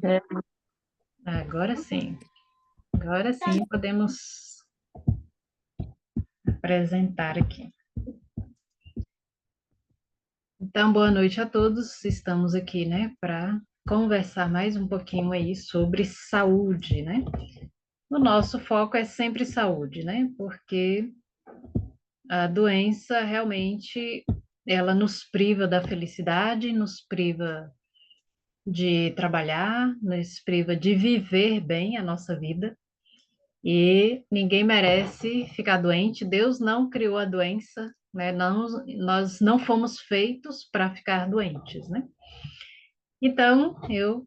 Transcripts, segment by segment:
É, Agora sim podemos apresentar aqui. Então, boa noite a todos. Estamos aqui, né, para conversar mais um pouquinho aí sobre saúde, né? O nosso foco é sempre saúde, né? Porque a doença realmente ela nos priva da felicidade, nos priva de trabalhar, nos priva de viver bem a nossa vida. E ninguém merece ficar doente. Deus não criou a doença, né? Não, nós não fomos feitos para ficar doentes, né? Então, eu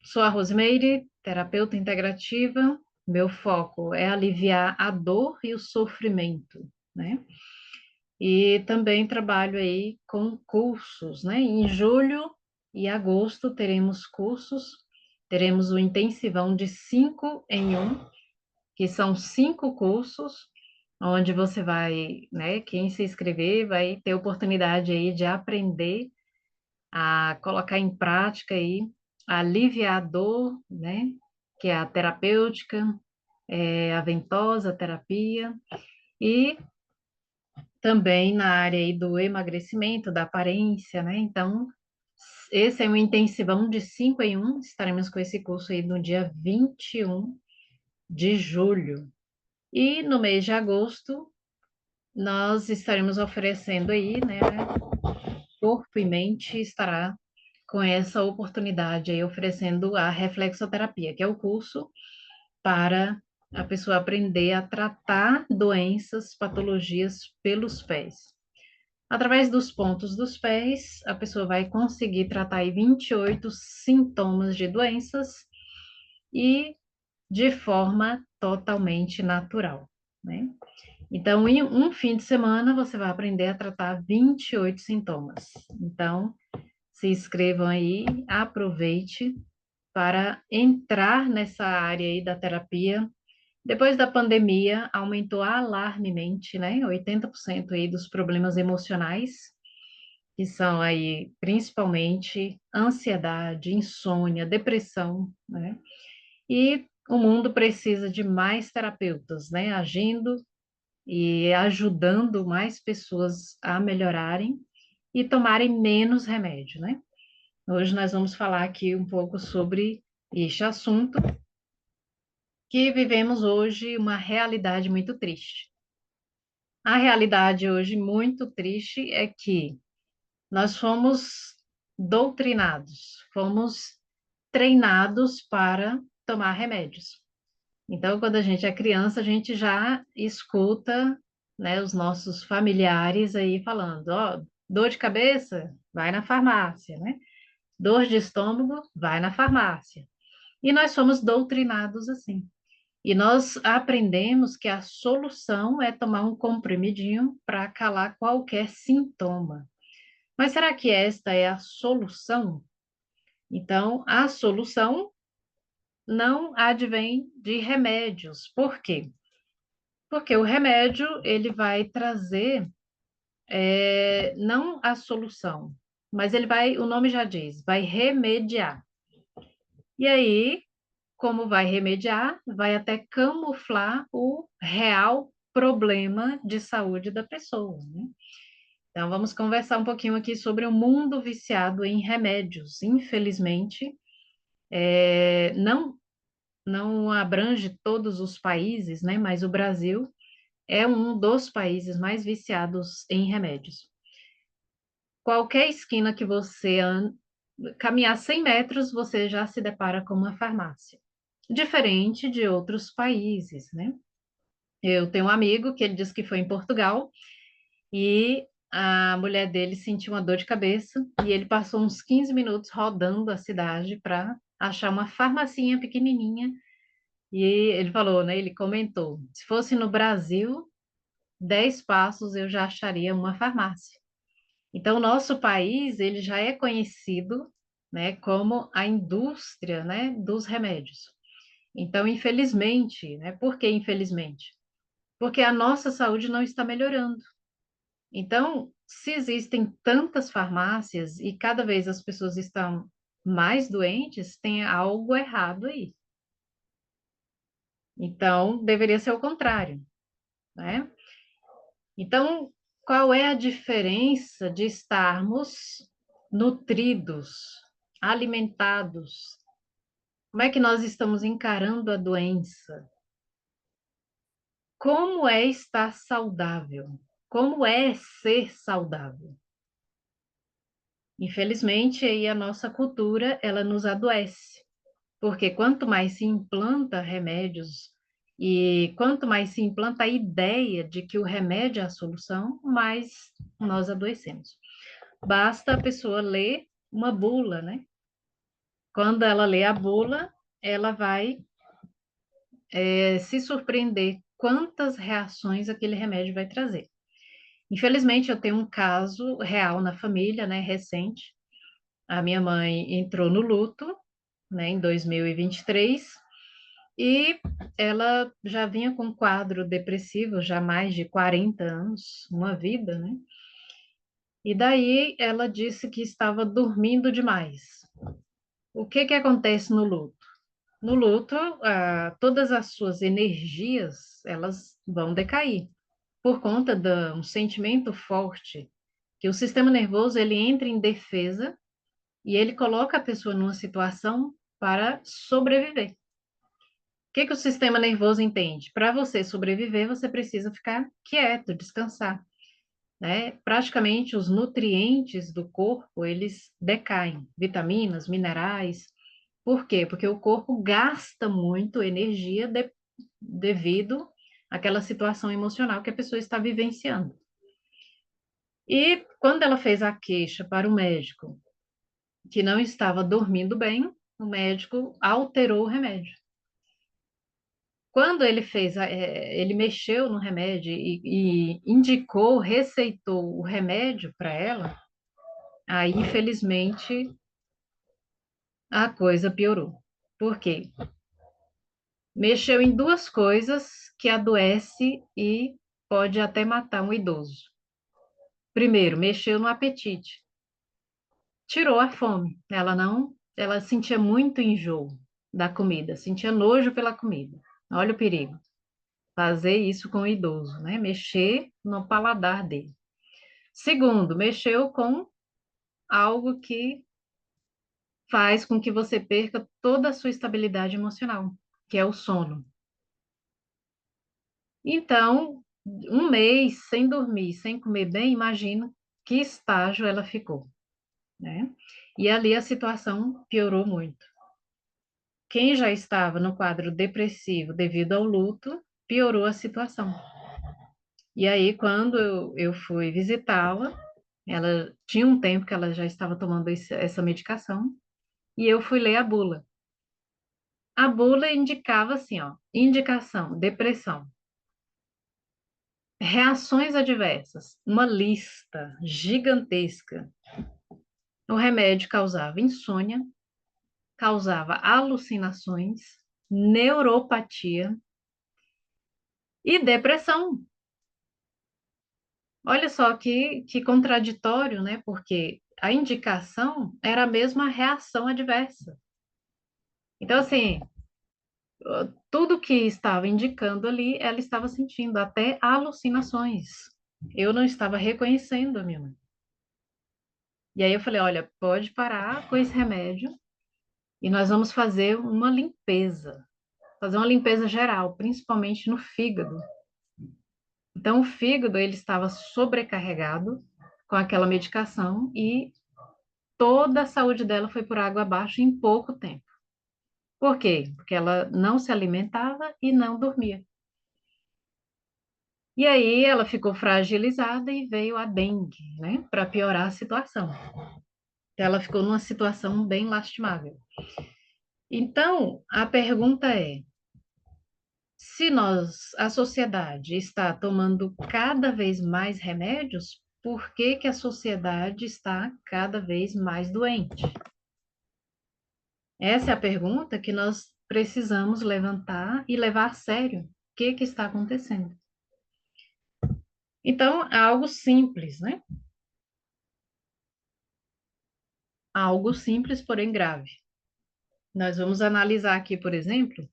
sou a Rosemeire, terapeuta integrativa. Meu foco é aliviar a dor e o sofrimento, né? E também trabalho aí com cursos, né? Em julho e agosto teremos cursos, teremos o intensivão de 5 em 1, que são 5 cursos, onde você vai, né? Quem se inscrever vai ter oportunidade aí de aprender a colocar em prática aí, a aliviar a dor, né? Que é a terapêutica, a ventosa terapia, e também na área aí do emagrecimento, da aparência, né? Então, esse é um intensivão de 5 em 1. Estaremos com esse curso aí no dia 21 de julho. E no mês de agosto, nós estaremos oferecendo aí, né? Corpo e Mente estará com essa oportunidade aí, oferecendo a reflexoterapia, que é o curso para a pessoa aprender a tratar doenças, patologias pelos pés. Através dos pontos dos pés, a pessoa vai conseguir tratar aí 28 sintomas de doenças e de forma totalmente natural, né? Então, em um fim de semana, você vai aprender a tratar 28 sintomas. Então, se inscrevam aí, aproveite para entrar nessa área aí da terapia. Depois da pandemia, aumentou alarmemente, né? 80% aí dos problemas emocionais, que são aí principalmente ansiedade, insônia, depressão, né? E o mundo precisa de mais terapeutas, né? Agindo e ajudando mais pessoas a melhorarem e tomarem menos remédio, né? Hoje nós vamos falar aqui um pouco sobre este assunto, que vivemos hoje uma realidade muito triste. A realidade hoje muito triste é que nós fomos doutrinados, fomos treinados para tomar remédios. Então, quando a gente é criança, a gente já escuta, né, os nossos familiares aí falando, ó, dor de cabeça, vai na farmácia, né? Dor de estômago, vai na farmácia. E nós somos doutrinados assim. E nós aprendemos que a solução é tomar um comprimidinho para calar qualquer sintoma. Mas será que esta é a solução? Então, a solução não advém de remédios. Por quê? Porque o remédio, ele vai trazer, não a solução, mas ele vai, o nome já diz, vai remediar. E aí, como vai remediar, vai até camuflar o real problema de saúde da pessoa, né? Então, vamos conversar um pouquinho aqui sobre o mundo viciado em remédios. Infelizmente, não abrange todos os países, né? Mas o Brasil é um dos países mais viciados em remédios. Qualquer esquina que você caminhar 100 metros, você já se depara com uma farmácia. Diferente de outros países, né? Eu tenho um amigo que ele disse que foi em Portugal e a mulher dele sentiu uma dor de cabeça e ele passou uns 15 minutos rodando a cidade para achar uma farmacinha pequenininha. E ele falou, né? Ele comentou: se fosse no Brasil, 10 passos eu já acharia uma farmácia. Então, o nosso país, ele já é conhecido, né, como a indústria, né, dos remédios. Então, infelizmente, né, por que infelizmente? Porque a nossa saúde não está melhorando. Então, se existem tantas farmácias e cada vez as pessoas estão mais doentes, tem algo errado aí. Então, deveria ser o contrário, né? Então, qual é a diferença de estarmos nutridos, alimentados? Como é que nós estamos encarando a doença? Como é estar saudável? Como é ser saudável? Infelizmente, aí a nossa cultura, ela nos adoece, porque quanto mais se implanta remédios e quanto mais se implanta a ideia de que o remédio é a solução, mais nós adoecemos. Basta a pessoa ler uma bula, né? Quando ela lê a bula, ela vai se surpreender quantas reações aquele remédio vai trazer. Infelizmente, eu tenho um caso real na família, né, recente. A minha mãe entrou no luto, né, em 2023, e ela já vinha com um quadro depressivo já há mais de 40 anos, uma vida, né? E daí ela disse que estava dormindo demais. O que que acontece no luto? No luto, todas as suas energias, elas vão decair por conta de um sentimento forte que o sistema nervoso ele entra em defesa e ele coloca a pessoa numa situação para sobreviver. O que que o sistema nervoso entende? Para você sobreviver, você precisa ficar quieto, descansar, né? Praticamente os nutrientes do corpo, eles decaem, vitaminas, minerais. Por quê? Porque o corpo gasta muito energia devido àquela situação emocional que a pessoa está vivenciando. E quando ela fez a queixa para o médico, que não estava dormindo bem, o médico alterou o remédio. Quando ele ele mexeu no remédio e indicou, receitou o remédio para ela, aí, infelizmente, a coisa piorou. Por quê? Mexeu em duas coisas que adoece e pode até matar um idoso. Primeiro, mexeu no apetite. Tirou a fome. Ela sentia muito enjoo da comida, sentia nojo pela comida. Olha o perigo. Fazer isso com o idoso, né? Mexer no paladar dele. Segundo, mexeu com algo que faz com que você perca toda a sua estabilidade emocional, que é o sono. Então, um mês sem dormir, sem comer bem, imagina que estágio ela ficou, né? E ali a situação piorou muito. Quem já estava no quadro depressivo devido ao luto, piorou a situação. E aí, quando eu fui visitá-la, ela tinha um tempo que ela já estava tomando essa medicação, e eu fui ler a bula. A bula indicava assim, ó, indicação, depressão, reações adversas, uma lista gigantesca. O remédio causava insônia, causava alucinações, neuropatia e depressão. Olha só que contraditório, né? Porque a indicação era a mesma reação adversa. Então, assim, tudo que estava indicando ali, ela estava sentindo, até alucinações. Eu não estava reconhecendo a minha mãe. E aí eu falei, olha, pode parar com esse remédio e nós vamos fazer uma limpeza geral, principalmente no fígado. Então, o fígado, ele estava sobrecarregado com aquela medicação e toda a saúde dela foi por água abaixo em pouco tempo. Por quê? Porque ela não se alimentava e não dormia. E aí ela ficou fragilizada e veio a dengue, né, para piorar a situação. Ela ficou numa situação bem lastimável. Então, a pergunta é: se a sociedade está tomando cada vez mais remédios, por que que a sociedade está cada vez mais doente? Essa é a pergunta que nós precisamos levantar e levar a sério. O que que está acontecendo? Então, é algo simples, né? algo simples, porém grave. Nós vamos analisar aqui, por exemplo,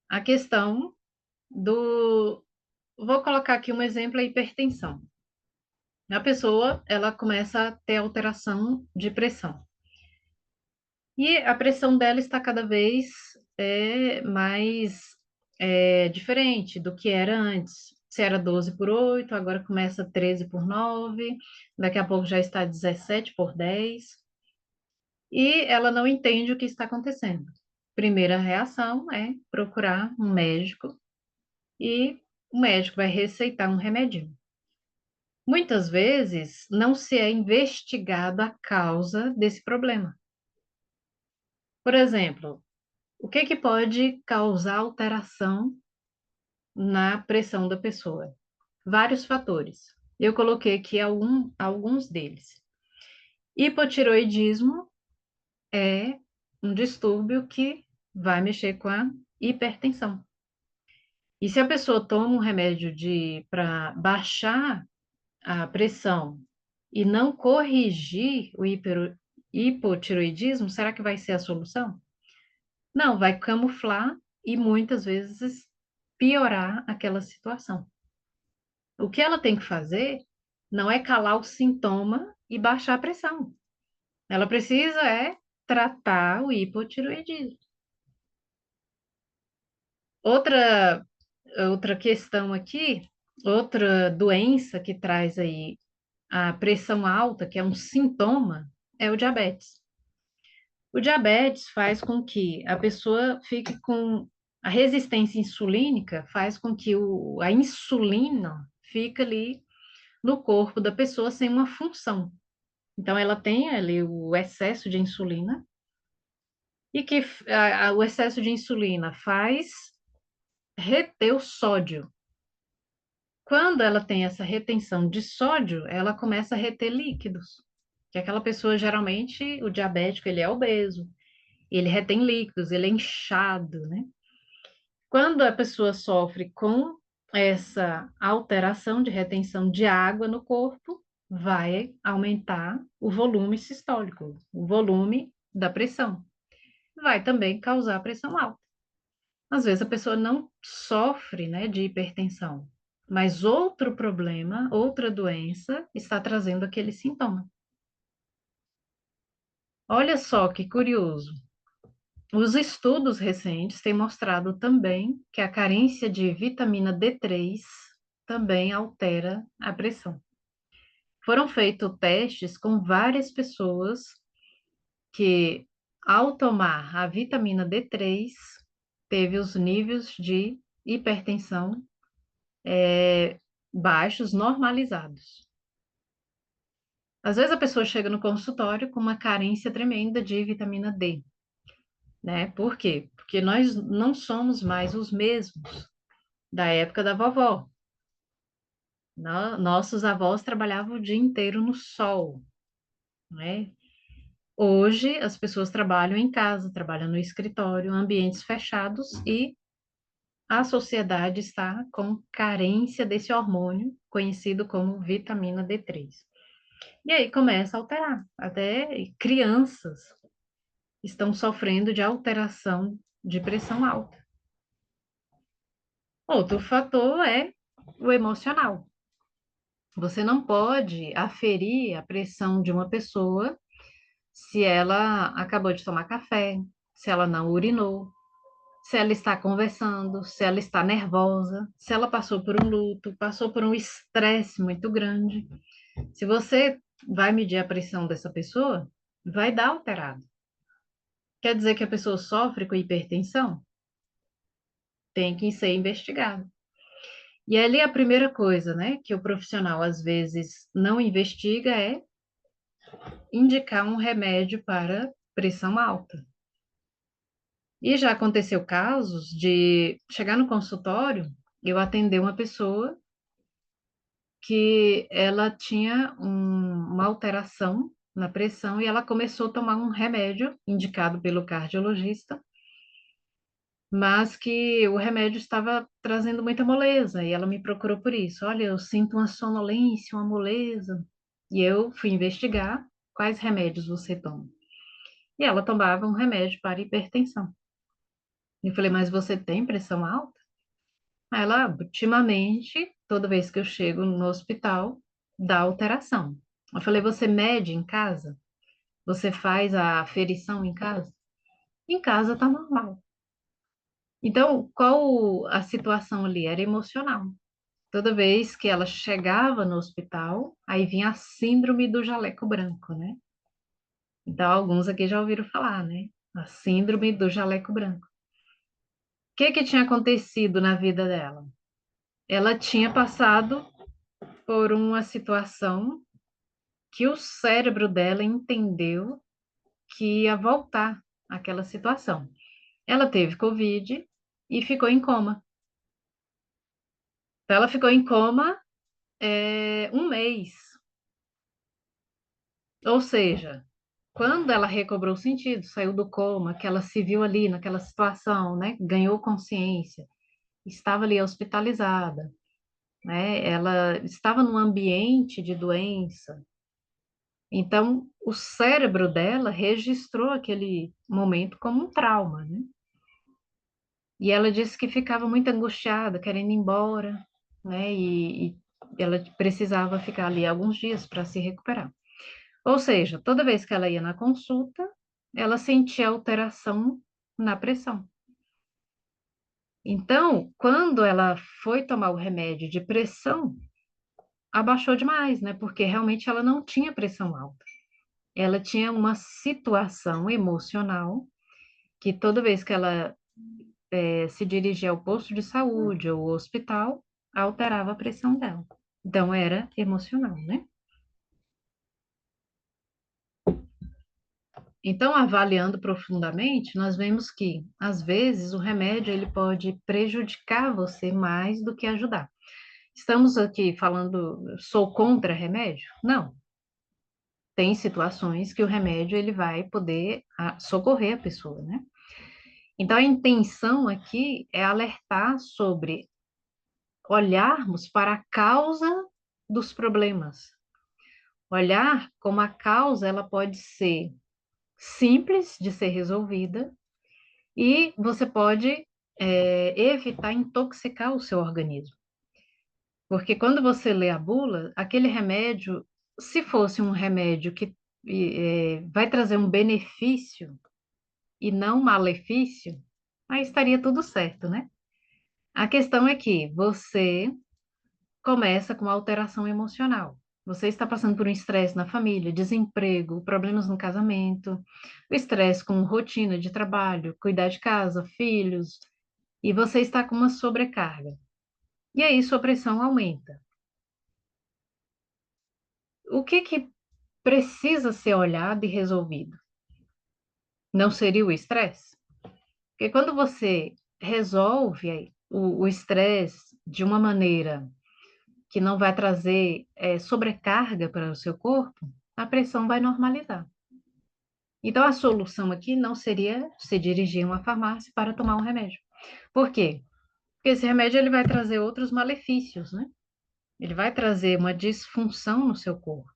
a questão do. Vou colocar aqui um exemplo, a hipertensão. A pessoa, ela começa a ter alteração de pressão. E a pressão dela está cada vez mais diferente do que era antes. Se era 12/8, agora começa 13/9, daqui a pouco já está 17/10. E ela não entende o que está acontecendo. Primeira reação é procurar um médico e o médico vai receitar um remédio. Muitas vezes não se é investigado a causa desse problema. Por exemplo, o que que pode causar alteração na pressão da pessoa? Vários fatores. Eu coloquei aqui alguns deles. Hipotiroidismo é um distúrbio que vai mexer com a hipertensão. E se a pessoa toma um remédio para baixar a pressão e não corrigir o hipotiroidismo, será que vai ser a solução? Não, vai camuflar e muitas vezes piorar aquela situação. O que ela tem que fazer não é calar o sintoma e baixar a pressão. Ela precisa tratar o hipotiroidismo. Outra, outra questão aqui, outra doença que traz aí a pressão alta, que é um sintoma, é o diabetes. O diabetes faz com que a pessoa fique com a resistência insulínica, faz com que a insulina fique ali no corpo da pessoa sem uma função. Então, ela tem ali o excesso de insulina e que o excesso de insulina faz reter o sódio. Quando ela tem essa retenção de sódio, ela começa a reter líquidos. Que aquela pessoa, geralmente, o diabético, ele é obeso, ele retém líquidos, ele é inchado, né? Quando a pessoa sofre com essa alteração de retenção de água no corpo, vai aumentar o volume sistólico, o volume da pressão. Vai também causar pressão alta. Às vezes a pessoa não sofre, né, de hipertensão, mas outro problema, outra doença está trazendo aquele sintoma. Olha só que curioso. Os estudos recentes têm mostrado também que a carência de vitamina D3 também altera a pressão. Foram feitos testes com várias pessoas que, ao tomar a vitamina D3, teve os níveis de hipertensão baixos, normalizados. Às vezes a pessoa chega no consultório com uma carência tremenda de vitamina D, né? Por quê? Porque nós não somos mais os mesmos da época da vovó. Nossos avós trabalhavam o dia inteiro no sol, né? Hoje as pessoas trabalham em casa, trabalham no escritório, ambientes fechados e a sociedade está com carência desse hormônio conhecido como vitamina D3. E aí começa a alterar. Até crianças estão sofrendo de alteração de pressão alta. Outro fator é o emocional. Você não pode aferir a pressão de uma pessoa se ela acabou de tomar café, se ela não urinou, se ela está conversando, se ela está nervosa, se ela passou por um luto, passou por um estresse muito grande. Se você vai medir a pressão dessa pessoa, vai dar alterado. Quer dizer que a pessoa sofre com hipertensão? Tem que ser investigado. E ali a primeira coisa, né, que o profissional às vezes não investiga é indicar um remédio para pressão alta. E já aconteceu casos de chegar no consultório, eu atender uma pessoa que ela tinha uma alteração na pressão e ela começou a tomar um remédio indicado pelo cardiologista, mas que o remédio estava trazendo muita moleza e ela me procurou por isso. Olha, eu sinto uma sonolência, uma moleza. E eu fui investigar, quais remédios você toma? E ela tomava um remédio para hipertensão. Eu falei, mas você tem pressão alta? Aí ela, ultimamente, toda vez que eu chego no hospital, dá alteração. Eu falei, você mede em casa? Você faz a aferição em casa? Em casa tá normal. Então, qual a situação ali? Era emocional. Toda vez que ela chegava no hospital, aí vinha a síndrome do jaleco branco, né? Então, alguns aqui já ouviram falar, né? A síndrome do jaleco branco. O que que tinha acontecido na vida dela? Ela tinha passado por uma situação que o cérebro dela entendeu que ia voltar àquela situação. Ela teve Covid e ficou em coma. Então, ela ficou em coma um mês. Ou seja, quando ela recobrou o sentido, saiu do coma, que ela se viu ali naquela situação, né? Ganhou consciência, estava ali hospitalizada, né? Ela estava num ambiente de doença. Então, o cérebro dela registrou aquele momento como um trauma, né? E ela disse que ficava muito angustiada, querendo ir embora, né? E ela precisava ficar ali alguns dias para se recuperar. Ou seja, toda vez que ela ia na consulta, ela sentia alteração na pressão. Então, quando ela foi tomar o remédio de pressão, abaixou demais, né? Porque realmente ela não tinha pressão alta. Ela tinha uma situação emocional que toda vez que ela se dirigia ao posto de saúde ou ao hospital, alterava a pressão dela. Então, era emocional, né? Então, avaliando profundamente, nós vemos que, às vezes, o remédio ele pode prejudicar você mais do que ajudar. Estamos aqui falando, sou contra remédio? Não. Tem situações que o remédio ele vai poder socorrer a pessoa, né? Então, a intenção aqui é alertar sobre olharmos para a causa dos problemas. Olhar como a causa ela pode ser simples de ser resolvida e você pode evitar intoxicar o seu organismo. Porque quando você lê a bula, aquele remédio, se fosse um remédio que vai trazer um benefício e não um malefício, aí estaria tudo certo, né? A questão é que você começa com alteração emocional. Você está passando por um estresse na família, desemprego, problemas no casamento, o estresse com rotina de trabalho, cuidar de casa, filhos, e você está com uma sobrecarga. E aí sua pressão aumenta. O que que precisa ser olhado e resolvido? Não seria o estresse? Porque quando você resolve aí o estresse de uma maneira que não vai trazer sobrecarga para o seu corpo, a pressão vai normalizar. Então, a solução aqui não seria se dirigir a uma farmácia para tomar um remédio. Por quê? Porque esse remédio ele vai trazer outros malefícios, né? Ele vai trazer uma disfunção no seu corpo.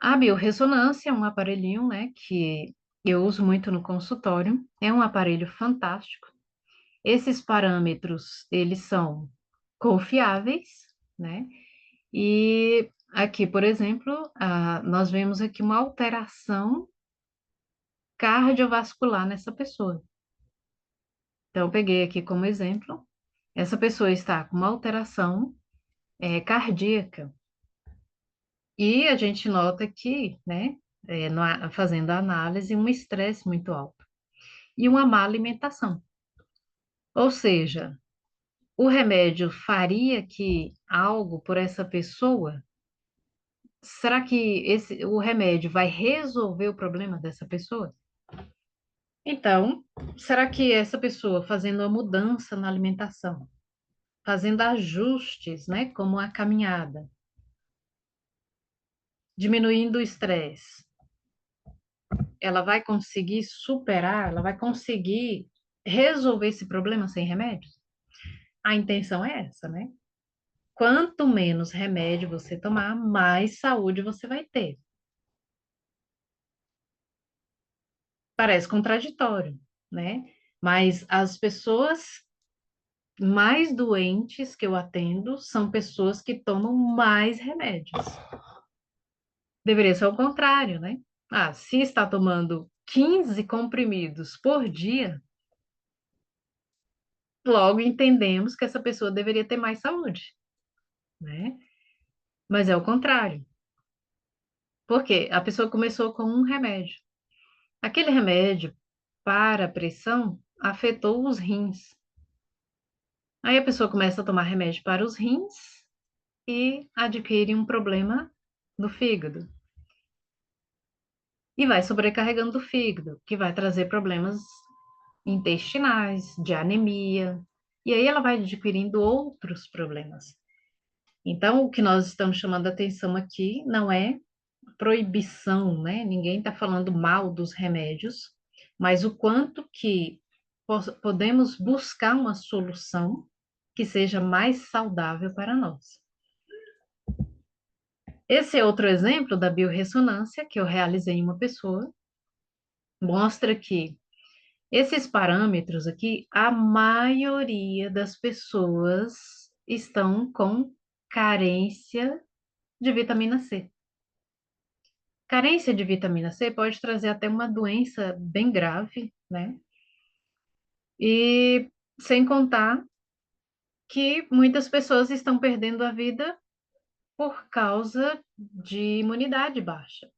A biorressonância é um aparelhinho, né, que eu uso muito no consultório. É um aparelho fantástico. Esses parâmetros, eles são confiáveis, né? E aqui, por exemplo, nós vemos aqui uma alteração cardiovascular nessa pessoa. Então, eu peguei aqui como exemplo, essa pessoa está com uma alteração cardíaca. E a gente nota que, né, fazendo a análise, um estresse muito alto e uma má alimentação. Ou seja, o remédio faria que algo por essa pessoa? Será que o remédio vai resolver o problema dessa pessoa? Então, será que essa pessoa fazendo uma mudança na alimentação, fazendo ajustes, né, como a caminhada, diminuindo o estresse, ela vai conseguir superar, ela vai conseguir resolver esse problema sem remédios? A intenção é essa, né? quanto menos remédio você tomar, mais saúde você vai ter. Parece contraditório, né? Mas as pessoas mais doentes que eu atendo são pessoas que tomam mais remédios. Deveria ser o contrário, né? Ah, se está tomando 15 comprimidos por dia, logo entendemos que essa pessoa deveria ter mais saúde, né? Mas é o contrário. Por quê? A pessoa começou com um remédio. Aquele remédio para a pressão afetou os rins. Aí a pessoa começa a tomar remédio para os rins e adquire um problema no fígado. E vai sobrecarregando o fígado, que vai trazer problemas intestinais, de anemia. E aí ela vai adquirindo outros problemas. Então, o que nós estamos chamando a atenção aqui não é proibição, né? Ninguém está falando mal dos remédios, mas o quanto que podemos buscar uma solução que seja mais saudável para nós. Esse é outro exemplo da biorressonância que eu realizei em uma pessoa, mostra que esses parâmetros aqui, a maioria das pessoas estão com carência de vitamina C. Carência de vitamina C pode trazer até uma doença bem grave, né? E sem contar que muitas pessoas estão perdendo a vida por causa de imunidade baixa.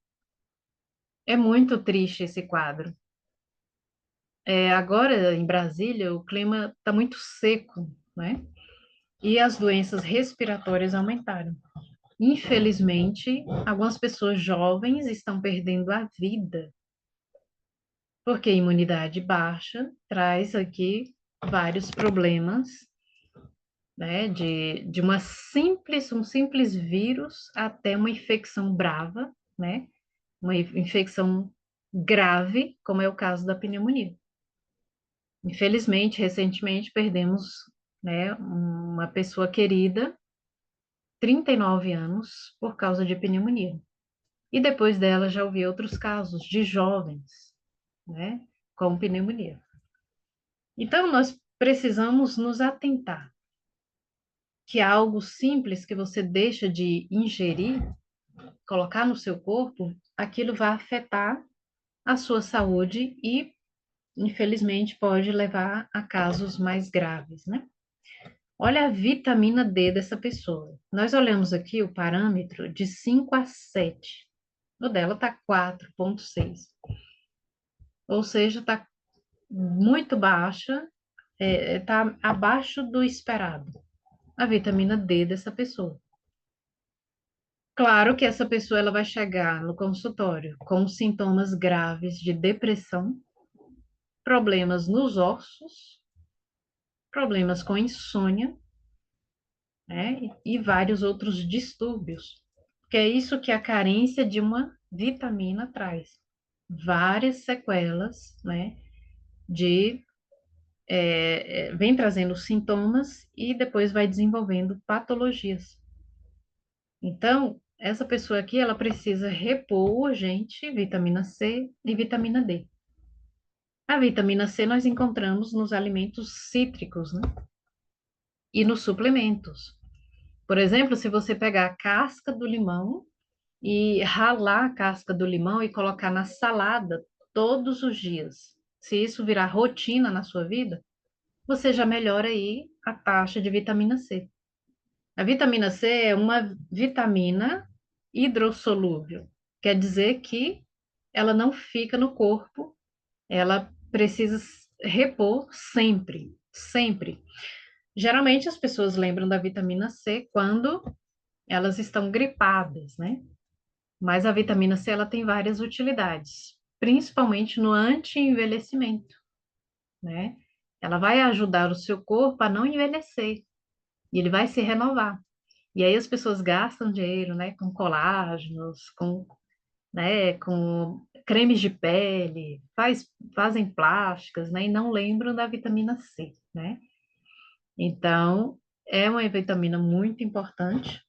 É muito triste esse quadro. Agora, em Brasília, o clima está muito seco, né? E as doenças respiratórias aumentaram. Infelizmente, algumas pessoas jovens estão perdendo a vida, porque a imunidade baixa traz aqui vários problemas, né? De um simples vírus até uma infecção brava, né? Uma infecção grave, como é o caso da pneumonia. Infelizmente, recentemente perdemos, né, uma pessoa querida, 39 anos, por causa de pneumonia. E depois dela já ouvi outros casos de jovens, né, com pneumonia. Então, nós precisamos nos atentar que algo simples que você deixa de ingerir, colocar no seu corpo, aquilo vai afetar a sua saúde e, infelizmente, pode levar a casos mais graves, né? Olha a vitamina D dessa pessoa. Nós olhamos aqui o parâmetro de 5 a 7. O dela está 4,6. Ou seja, está muito baixa, está abaixo do esperado. A vitamina D dessa pessoa. Claro que essa pessoa ela vai chegar no consultório com sintomas graves de depressão, problemas nos ossos, problemas com insônia, né? E vários outros distúrbios. Que é isso que a carência de uma vitamina traz. Várias sequelas, né? De vem trazendo sintomas e depois vai desenvolvendo patologias. Então, essa pessoa aqui, ela precisa repor urgente vitamina C e vitamina D. A vitamina C nós encontramos nos alimentos cítricos, né? E nos suplementos. Por exemplo, se você pegar a casca do limão e ralar a casca do limão e colocar na salada todos os dias, se isso virar rotina na sua vida, você já melhora aí a taxa de vitamina C. A vitamina C é uma vitamina hidrossolúvel, quer dizer que ela não fica no corpo, ela precisa repor sempre, sempre. Geralmente as pessoas lembram da vitamina C quando elas estão gripadas, né? Mas a vitamina C ela tem várias utilidades, principalmente no anti-envelhecimento, né? Ela vai ajudar o seu corpo a não envelhecer e ele vai se renovar. E aí as pessoas gastam dinheiro, né, com colágenos, com cremes de pele, fazem plásticas, né, e não lembram da vitamina C, né? Então, é uma vitamina muito importante,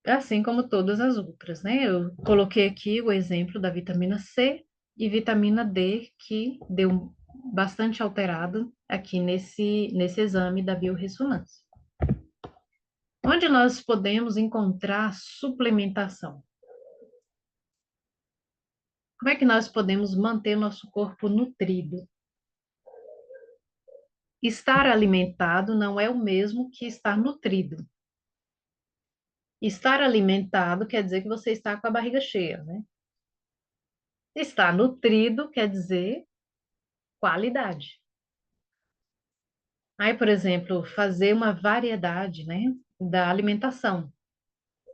assim como todas as outras, né? Eu coloquei aqui o exemplo da vitamina C e vitamina D, que deu bastante alterado aqui nesse exame da biorressonância. Onde nós podemos encontrar suplementação? Como é que nós podemos manter o nosso corpo nutrido? Estar alimentado não é o mesmo que estar nutrido. Estar alimentado quer dizer que você está com a barriga cheia, né? Estar nutrido quer dizer qualidade. Aí, por exemplo, fazer uma variedade, né, da alimentação.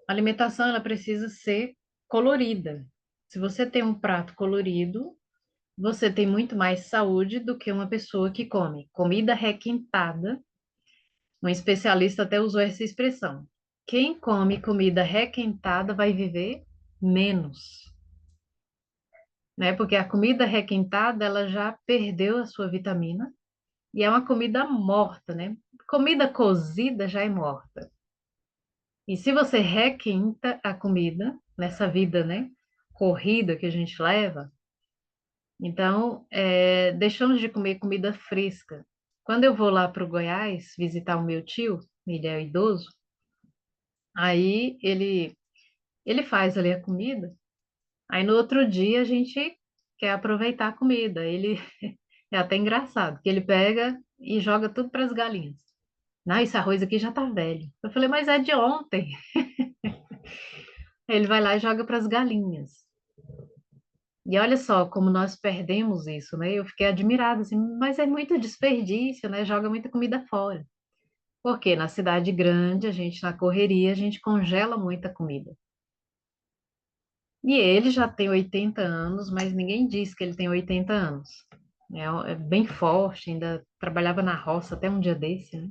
A alimentação, ela precisa ser colorida. Se você tem um prato colorido, você tem muito mais saúde do que uma pessoa que come comida requintada. Um especialista até usou essa expressão. Quem come comida requentada vai viver menos, né? Porque a comida requentada, ela já perdeu a sua vitamina e é uma comida morta, né? Comida cozida já é morta. E se você requenta a comida nessa vida, né, corrida que a gente leva, então deixamos de comer comida fresca. Quando eu vou lá para o Goiás visitar o meu tio, ele é idoso, aí ele faz ali a comida. Aí no outro dia a gente quer aproveitar a comida. Ele é até engraçado, que ele pega e joga tudo para as galinhas. Não, esse arroz aqui já tá velho. Eu falei, mas é de ontem. Ele vai lá e joga para as galinhas. E olha só como nós perdemos isso, né? Eu fiquei admirada, assim, mas é muito desperdício, né? Joga muita comida fora. Porque na cidade grande, a gente na correria, a gente congela muita comida. E ele já tem 80 anos, mas ninguém diz que ele tem 80 anos. É bem forte, ainda trabalhava na roça até um dia desse, né?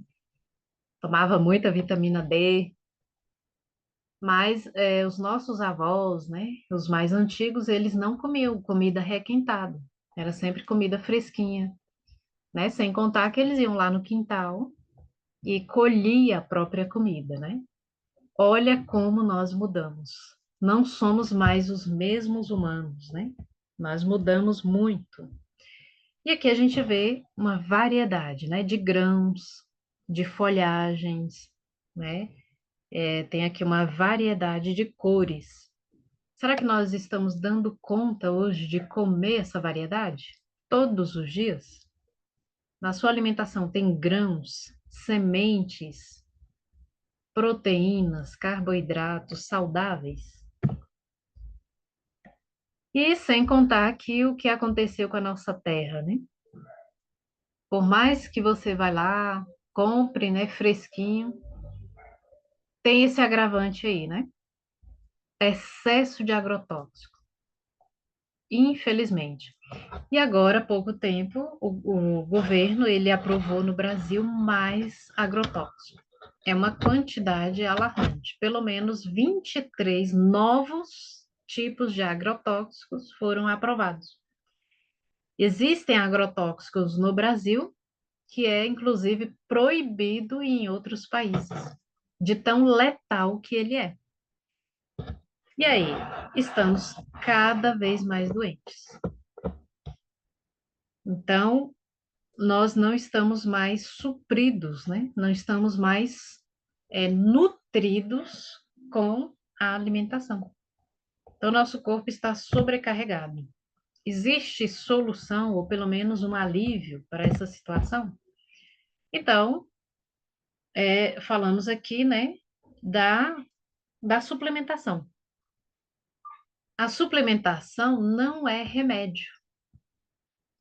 Tomava muita vitamina D, mas os nossos avós, né, os mais antigos, eles não comiam comida requentada. Era sempre comida fresquinha, né? Sem contar que eles iam lá no quintal e colhia a própria comida, né? Olha como nós mudamos. Não somos mais os mesmos humanos, né? Nós mudamos muito. E aqui a gente vê uma variedade, né, de grãos, de folhagens, né? Tem aqui uma variedade de cores. Será que nós estamos dando conta hoje de comer essa variedade todos os dias? Na sua alimentação tem grãos, sementes, proteínas, carboidratos saudáveis? E sem contar aqui o que aconteceu com a nossa terra, né? Por mais que você vá lá, compre, né, fresquinho, tem esse agravante aí, né? Excesso de agrotóxico, infelizmente. E agora, há pouco tempo, o governo ele aprovou no Brasil mais agrotóxico. É uma quantidade alarmante. Pelo menos 23 novos tipos de agrotóxicos foram aprovados. Existem agrotóxicos no Brasil, que é inclusive proibido em outros países, de tão letal que ele é. E aí, estamos cada vez mais doentes. Então, nós não estamos mais supridos, né? Não estamos mais nutridos com a alimentação. Então, nosso corpo está sobrecarregado. Existe solução, ou pelo menos um alívio para essa situação? Então, falamos aqui, né, da, da suplementação. A suplementação não é remédio.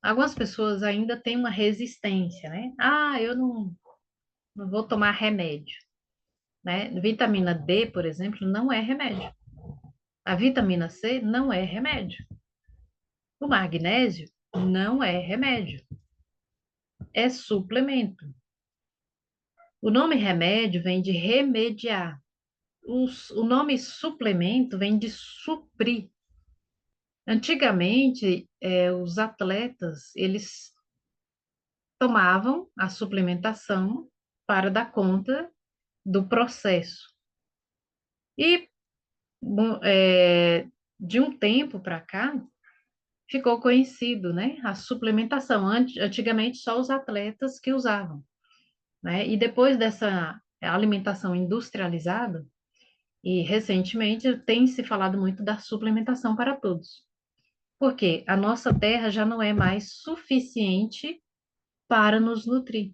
Algumas pessoas ainda têm uma resistência, né? Ah, eu não vou tomar remédio, né? Vitamina D, por exemplo, não é remédio. A vitamina C não é remédio. O magnésio não é remédio. É suplemento. O nome remédio vem de remediar. O nome suplemento vem de suprir. Antigamente, os atletas, eles tomavam a suplementação para dar conta do processo. E bom, de um tempo para cá, ficou conhecido, né, a suplementação. Antigamente, só os atletas que usavam, né? E depois dessa alimentação industrializada, e recentemente tem se falado muito da suplementação para todos. Porque a nossa terra já não é mais suficiente para nos nutrir.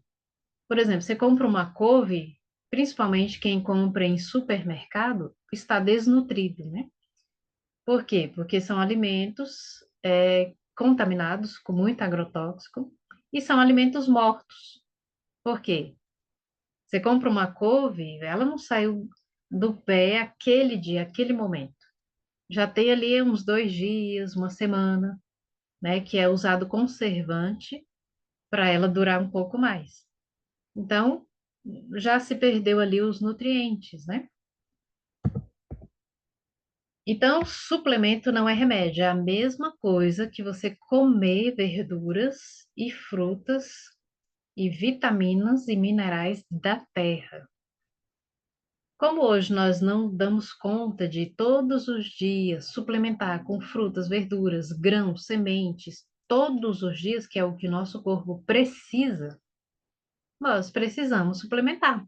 Por exemplo, você compra uma couve, principalmente quem compra em supermercado, está desnutrido, né? Por quê? Porque são alimentos contaminados com muito agrotóxico e são alimentos mortos. Por quê? Você compra uma couve, ela não saiu do pé aquele dia, aquele momento. Já tem ali uns 2 dias, uma semana, né? Que é usado conservante para ela durar um pouco mais. Então, já se perdeu ali os nutrientes, né? Então, suplemento não é remédio, é a mesma coisa que você comer verduras e frutas e vitaminas e minerais da terra. Como hoje nós não damos conta de todos os dias suplementar com frutas, verduras, grãos, sementes, todos os dias, que é o que nosso corpo precisa, nós precisamos suplementar.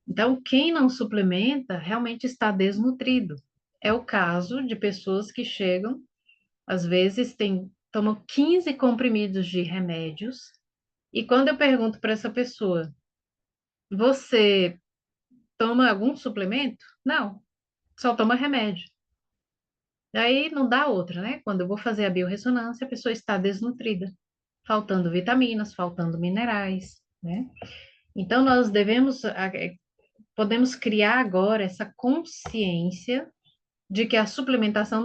Então, quem não suplementa realmente está desnutrido. É o caso de pessoas que chegam, às vezes tomam 15 comprimidos de remédios, e quando eu pergunto para essa pessoa, você toma algum suplemento? Não, só toma remédio. Daí não dá outra, né? Quando eu vou fazer a biorressonância, a pessoa está desnutrida, faltando vitaminas, faltando minerais, né? Então nós podemos criar agora essa consciência de que a suplementação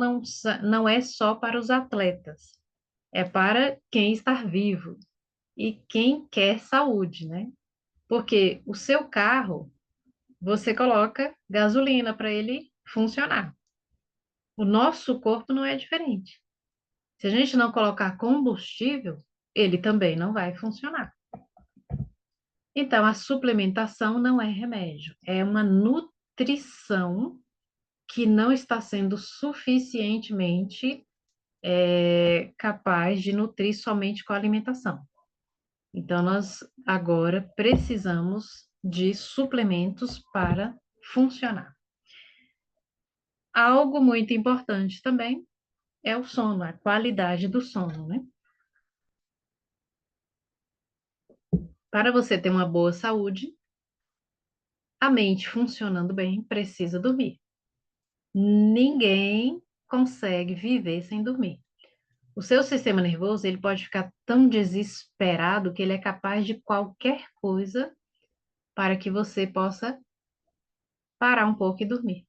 não é só para os atletas, é para quem está vivo e quem quer saúde, né? Porque o seu carro, você coloca gasolina para ele funcionar. O nosso corpo não é diferente. Se a gente não colocar combustível, ele também não vai funcionar. Então, a suplementação não é remédio, é uma nutrição que não está sendo suficientemente capaz de nutrir somente com a alimentação. Então, nós agora precisamos de suplementos para funcionar. Algo muito importante também é o sono, a qualidade do sono, né? Para você ter uma boa saúde, a mente funcionando bem precisa dormir. Ninguém consegue viver sem dormir. O seu sistema nervoso, ele pode ficar tão desesperado que ele é capaz de qualquer coisa para que você possa parar um pouco e dormir.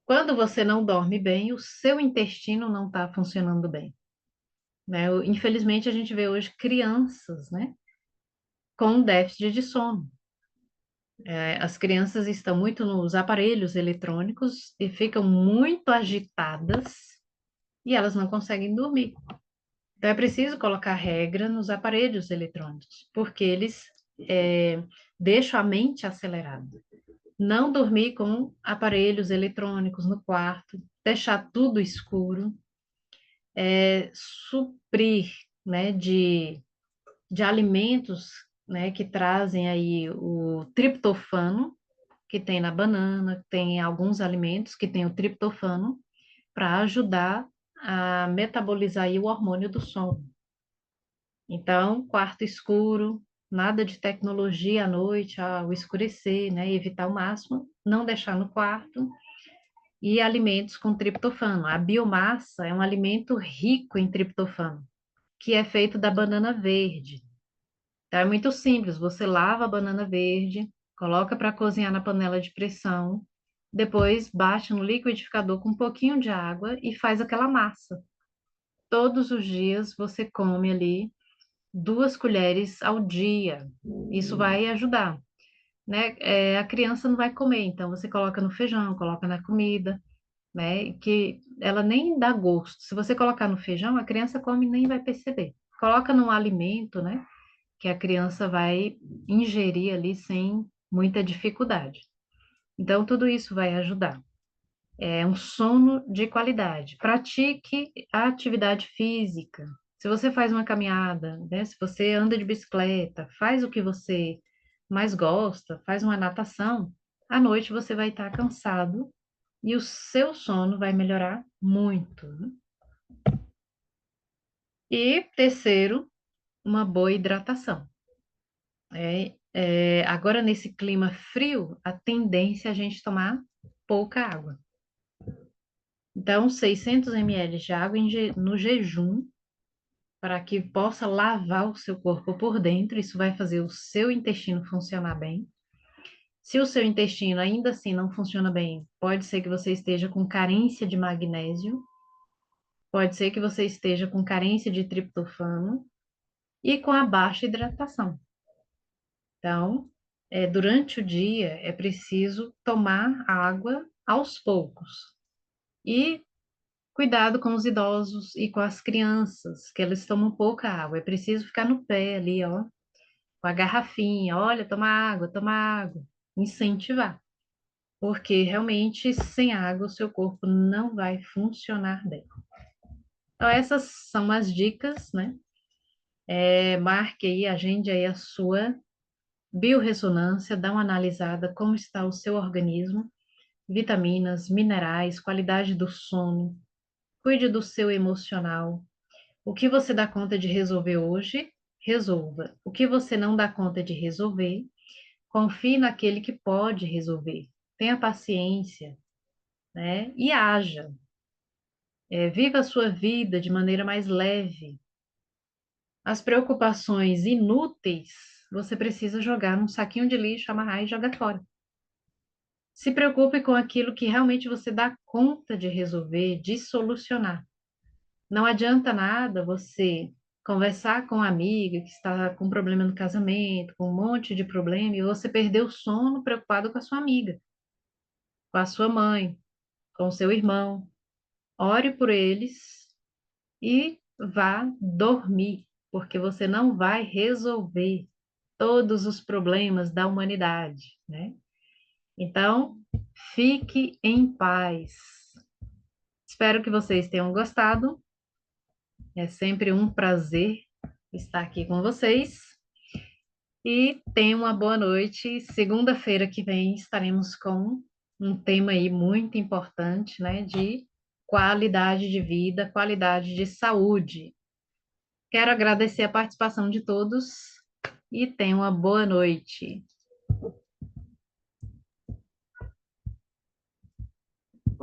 Quando você não dorme bem, o seu intestino não está funcionando bem, né? Infelizmente, a gente vê hoje crianças, né, com déficit de sono. As crianças estão muito nos aparelhos eletrônicos e ficam muito agitadas e elas não conseguem dormir. Então, é preciso colocar regra nos aparelhos eletrônicos, porque eles deixam a mente acelerada. Não dormir com aparelhos eletrônicos no quarto, deixar tudo escuro, suprir, né, de alimentos, né, que trazem aí o triptofano, que tem na banana, tem alguns alimentos que tem o triptofano, para ajudar a metabolizar aí o hormônio do sono. Então, quarto escuro, nada de tecnologia à noite, ao escurecer, né? Evitar ao máximo, não deixar no quarto. E alimentos com triptofano. A biomassa é um alimento rico em triptofano, que é feito da banana verde. Então, é muito simples, você lava a banana verde, coloca para cozinhar na panela de pressão, depois baixa no liquidificador com um pouquinho de água e faz aquela massa. Todos os dias você come ali 2 colheres ao dia. Isso vai ajudar, né? A criança não vai comer, então você coloca no feijão, coloca na comida, né? Que ela nem dá gosto. Se você colocar no feijão, a criança come e nem vai perceber. Coloca num alimento, né? que a criança vai ingerir ali sem muita dificuldade. Então, tudo isso vai ajudar. É um sono de qualidade. Pratique a atividade física. Se você faz uma caminhada, né? Se você anda de bicicleta, faz o que você mais gosta, faz uma natação, à noite você vai estar cansado e o seu sono vai melhorar muito, né? E terceiro, uma boa hidratação. Agora, nesse clima frio, a tendência é a gente tomar pouca água. Então, 600 ml de água no jejum, para que possa lavar o seu corpo por dentro. Isso vai fazer o seu intestino funcionar bem. Se o seu intestino ainda assim não funciona bem, pode ser que você esteja com carência de magnésio, pode ser que você esteja com carência de triptofano e com a baixa hidratação. Então, durante o dia é preciso tomar água aos poucos. E cuidado com os idosos e com as crianças, que eles tomam pouca água. É preciso ficar no pé ali, ó, com a garrafinha. Olha, toma água, toma água. Incentivar. Porque realmente, sem água, o seu corpo não vai funcionar bem. Então, essas são as dicas, né? Marque aí, agende aí a sua biorressonância, dá uma analisada como está o seu organismo, vitaminas, minerais, qualidade do sono, cuide do seu emocional. O que você dá conta de resolver hoje, resolva. O que você não dá conta de resolver, confie naquele que pode resolver. Tenha paciência, né? E haja. Viva a sua vida de maneira mais leve. As preocupações inúteis, você precisa jogar num saquinho de lixo, amarrar e jogar fora. Se preocupe com aquilo que realmente você dá conta de resolver, de solucionar. Não adianta nada você conversar com uma amiga que está com problema no casamento, com um monte de problema, e você perder o sono preocupado com a sua amiga, com a sua mãe, com o seu irmão. Ore por eles e vá dormir, porque você não vai resolver todos os problemas da humanidade, né? Então, fique em paz. Espero que vocês tenham gostado. É sempre um prazer estar aqui com vocês. E tenham uma boa noite. Segunda-feira que vem estaremos com um tema aí muito importante, né? De qualidade de vida, qualidade de saúde. Quero agradecer a participação de todos e tenham uma boa noite.